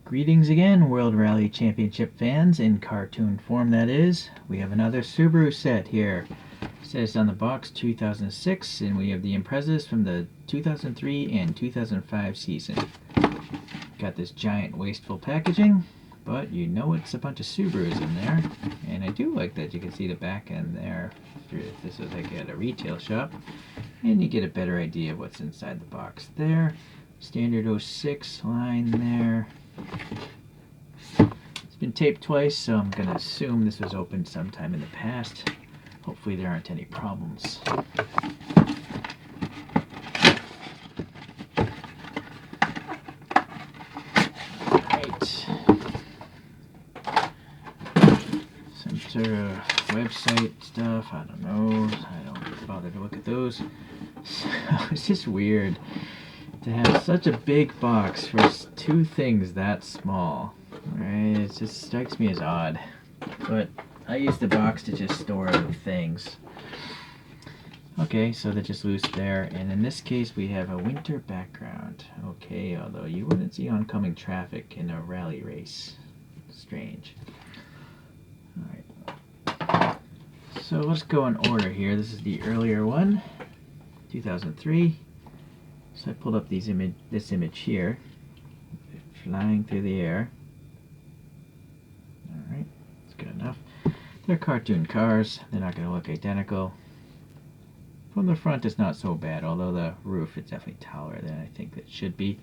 Greetings again, World Rally Championship fans, in cartoon form that is. We have another Subaru set here. It says on the box 2006, and we have the Imprezas from the 2003 and 2005 season. Got this giant wasteful packaging, but you know it's a bunch of Subarus in there. And I do like that you can see the back end there. If this was like at a retail shop. And you get a better idea of what's inside the box there. Standard 06 line there. It's been taped twice, so I'm going to assume this was opened sometime in the past. Hopefully there aren't any problems. Alright. Some sort of website stuff, I don't know. I don't bother to look at those. So it's just weird to have such a big box for two things that small. Right? It just strikes me as odd. But I use the box to just store the things. Okay, so they're just loose there. And in this case, we have a winter background. Okay, although you wouldn't see oncoming traffic in a rally race. Strange. Alright. So let's go in order here. This is the earlier one, 2003. So I pulled up this image here, flying through the air. Alright, that's good enough. They're cartoon cars. They're not going to look identical. From the front it's not so bad, although the roof is definitely taller than I think it should be.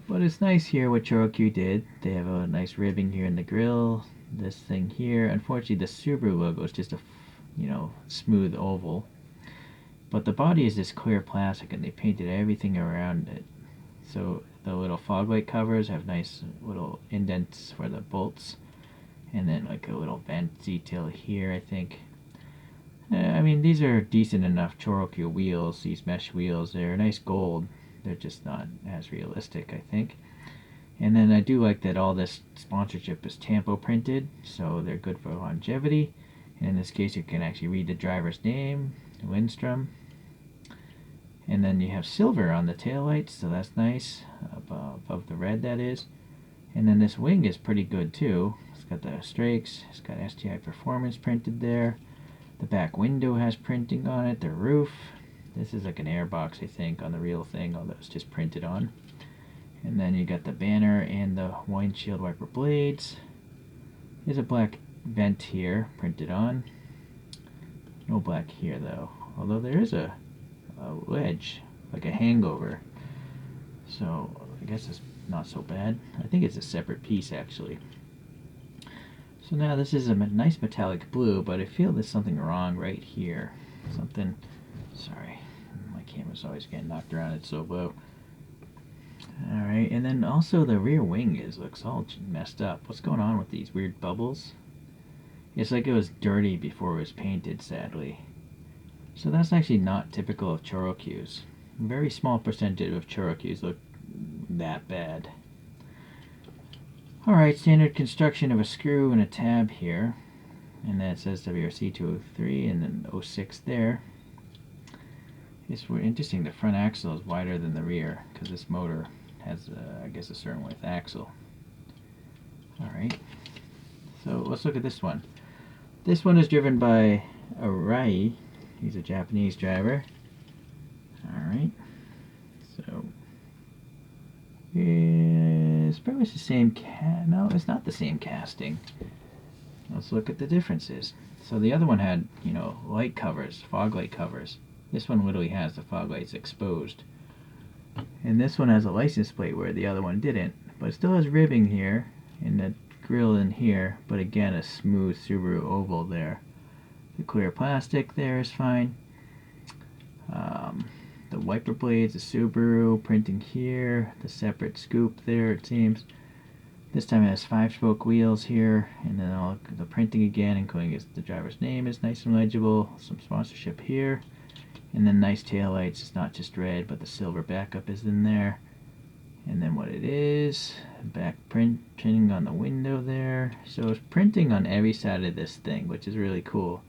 But it's nice here what ChoroQ did. They have a nice ribbing here in the grill. This thing here, unfortunately the Subaru logo is just a smooth oval. But the body is this clear plastic and they painted everything around it. So the little fog light covers have nice little indents for the bolts. And then like a little vent detail here, I think. I mean, these are decent enough ChoroQ wheels, these mesh wheels. They're nice gold. They're just not as realistic, I think. And then I do like that all this sponsorship is tampo printed, so they're good for longevity. And in this case, you can actually read the driver's name, Lindstrom. And then you have silver on the taillights, so that's nice, above the red that is. And then this wing is pretty good too. It's got the strakes, it's got STI Performance printed there. The back window has printing on it, the roof. This is like an airbox, I think, on the real thing, although it's just printed on. And then you got the banner and the windshield wiper blades. There's a black vent here, printed on. No black here though, although there is a ledge, like a hangover. So I guess it's not so bad. I think it's a separate piece actually. So now this is a nice metallic blue, but I feel there's something wrong right here. Something, sorry, my camera's always getting knocked around, it's so low. Alright, and then also the rear wing looks all messed up. What's going on with these weird bubbles? It's like it was dirty before it was painted, sadly. So that's actually not typical of ChoroQs. A very small percentage of ChoroQs look that bad. Alright, standard construction of a screw and a tab here. And then it says WRC 203 and then 06 there. It's interesting, the front axle is wider than the rear because this motor has, I guess, a certain width axle. Alright, so let's look at this one. This one is driven by Arai. He's a Japanese driver. Alright, so it's pretty much the same no, it's not the same casting. Let's look at the differences. So the other one had, light covers, fog light covers. This one literally has the fog lights exposed. And this one has a license plate where the other one didn't. But it still has ribbing here, and the grill in here, but again a smooth Subaru oval there. The clear plastic there is fine. The wiper blades, the Subaru printing here, the separate scoop there it seems. This time it has 5-spoke wheels here, and then all the printing again, including the driver's name is nice and legible. Some sponsorship here, and then nice taillights. It's not just red, but the silver backup is in there. And then what it is, back printing on the window there. So it's printing on every side of this thing, which is really cool.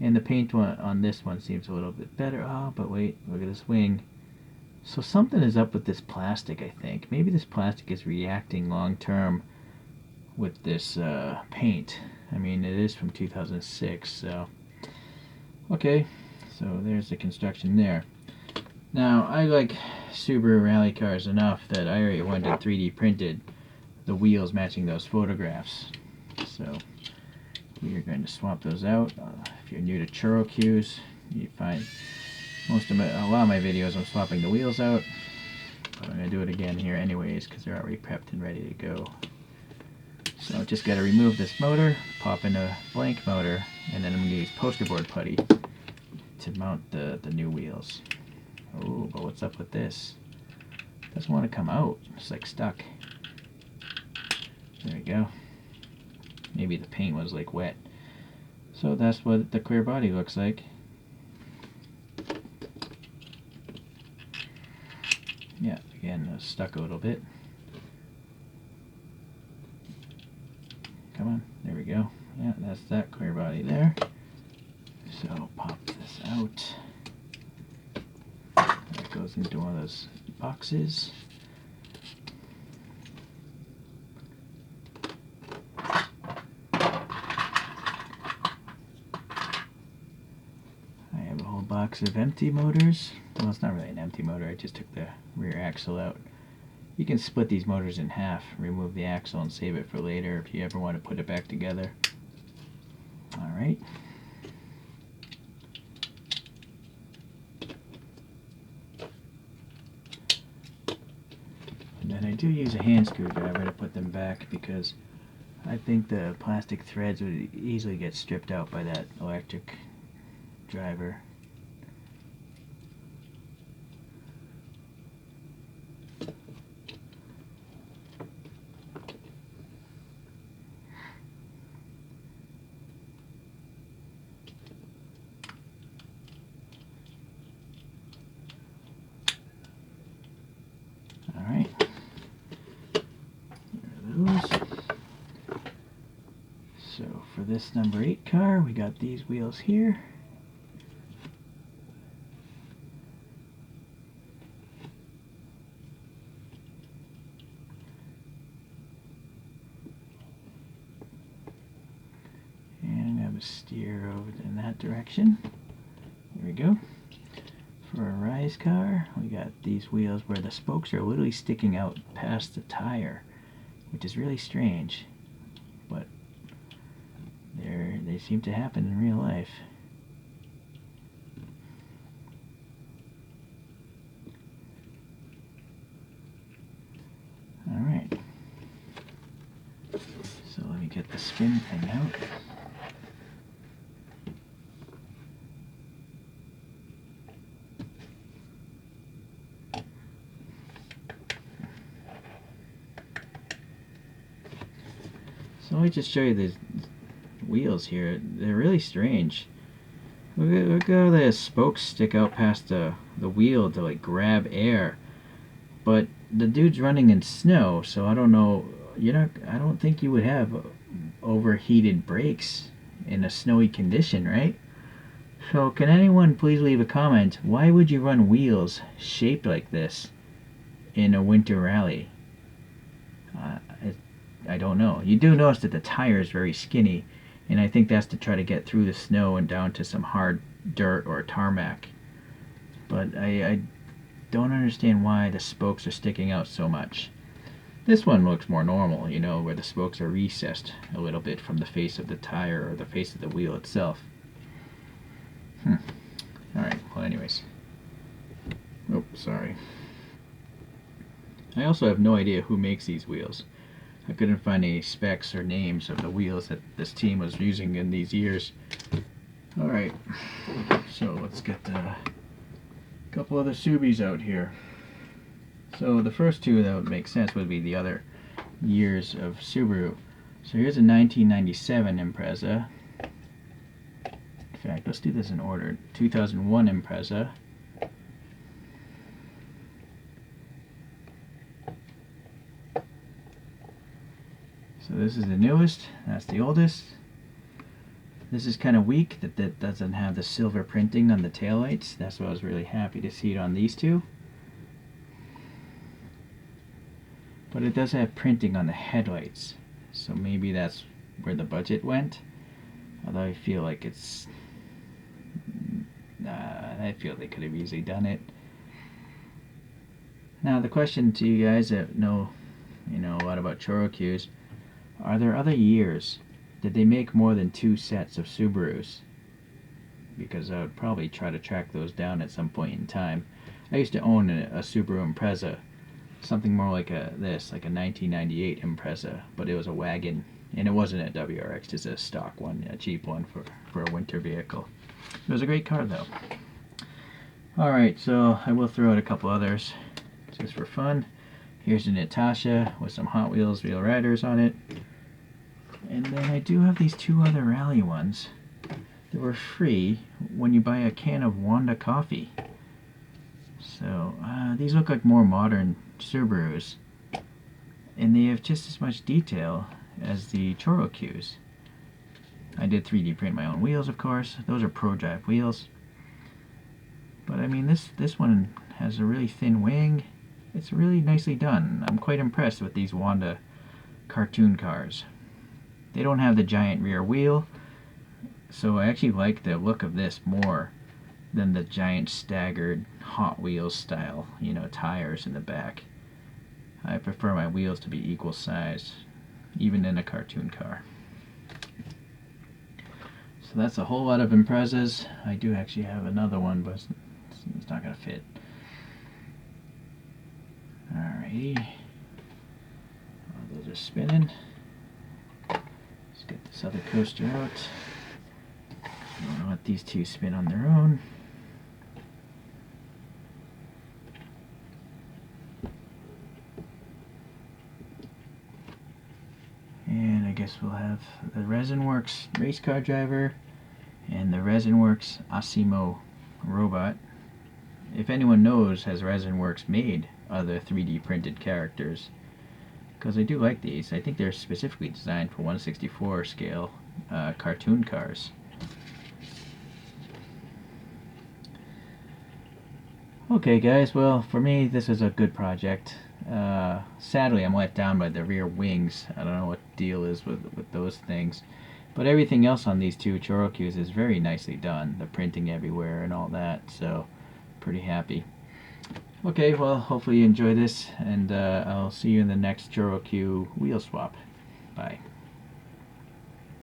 And the paint on this one seems a little bit better. Oh, but wait, look at this wing. So something is up with this plastic, I think. Maybe this plastic is reacting long term with this paint. I mean, it is from 2006, so... Okay, so there's the construction there. Now, I like Subaru rally cars enough that I already went and 3D printed the wheels matching those photographs. So, we are going to swap those out. If you're new to ChoroQs, you find a lot of my videos I'm swapping the wheels out. But I'm going to do it again here anyways because they're already prepped and ready to go. So just got to remove this motor, pop in a blank motor, and then I'm going to use poster board putty to mount the new wheels. Oh, but what's up with this? It doesn't want to come out. It's like stuck. There we go. Maybe the paint was like wet. So that's what the clear body looks like. Yeah, again, stuck a little bit. Come on, there we go. Yeah, that's that clear body there. So pop this out. That goes into one of those boxes. I have a whole box of empty motors. Well, it's not really an empty motor, I just took the rear axle out. You can split these motors in half, remove the axle and save it for later if you ever want to put it back together. Alright. And then I do use a hand screwdriver to put them back because I think the plastic threads would easily get stripped out by that electric driver. Alright, there are those. So for this number 8 car, we got these wheels here. And I have a steer over in that direction. There we go. For a rise car, we got these wheels where the spokes are literally sticking out past the tire, which is really strange, but they seem to happen in real life. Alright, so let me get the spin thing out. So let me just show you these wheels here. They're really strange. Look how the spokes stick out past the wheel to like grab air. But the dude's running in snow, so I don't know. I don't think you would have overheated brakes in a snowy condition, right? So can anyone please leave a comment? Why would you run wheels shaped like this in a winter rally? I don't know. You do notice that the tire is very skinny, and I think that's to try to get through the snow and down to some hard dirt or tarmac. But I don't understand why the spokes are sticking out so much. This one looks more normal, where the spokes are recessed a little bit from the face of the tire or the face of the wheel itself. Alright, well anyways. Oh, sorry. I also have no idea who makes these wheels. I couldn't find any specs or names of the wheels that this team was using in these years. Alright, so let's get a couple other Subis out here. So the first two that would make sense would be the other years of Subaru. So here's a 1997 Impreza. In fact, let's do this in order. 2001 Impreza. So this is the newest, that's the oldest. This is kind of weak that doesn't have the silver printing on the taillights. That's why I was really happy to see it on these two. but it does have printing on the headlights, so maybe that's where the budget went. Although I feel like it's I feel they could have easily done it. Now the question to you guys that know a lot about ChoroQs, are there other years did they make more than 2 sets of Subarus? Because I would probably try to track those down at some point in time. I used to own a Subaru Impreza, something more like like a 1998 Impreza, but it was a wagon, and it wasn't a WRX, just a stock one, a cheap one for a winter vehicle. It was a great car though. Alright, so I will throw out a couple others just for fun. Here's a Natasha with some Hot Wheels Real Riders on it. And then I do have these 2 other rally ones that were free when you buy a can of Wanda coffee. So these look like more modern Subarus, and they have just as much detail as the ChoroQs. I did 3D print my own wheels, of course. Those are Pro Drive wheels. But I mean, this one has a really thin wing. It's really nicely done. I'm quite impressed with these Wanda cartoon cars. They don't have the giant rear wheel, so I actually like the look of this more than the giant staggered Hot Wheels style, tires in the back. I prefer my wheels to be equal size, even in a cartoon car. So that's a whole lot of Imprezas. I do actually have another one, but it's not going to fit. Alrighty. Those are spinning. Let's get this other coaster out. I'm going to let these 2 spin on their own. And I guess we'll have the ResinWorks race car driver and the ResinWorks Asimo robot. If anyone knows, has ResinWorks made other 3D printed characters? Because I do like these. I think they're specifically designed for 1/64 scale cartoon cars. Okay guys, well for me this is a good project. Sadly I'm let down by the rear wings. I don't know what the deal is with those things. But everything else on these 2 ChoroQs is very nicely done. The printing everywhere and all that, so pretty happy. Okay, well hopefully you enjoy this, and I'll see you in the next ChoroQ wheel swap. Bye.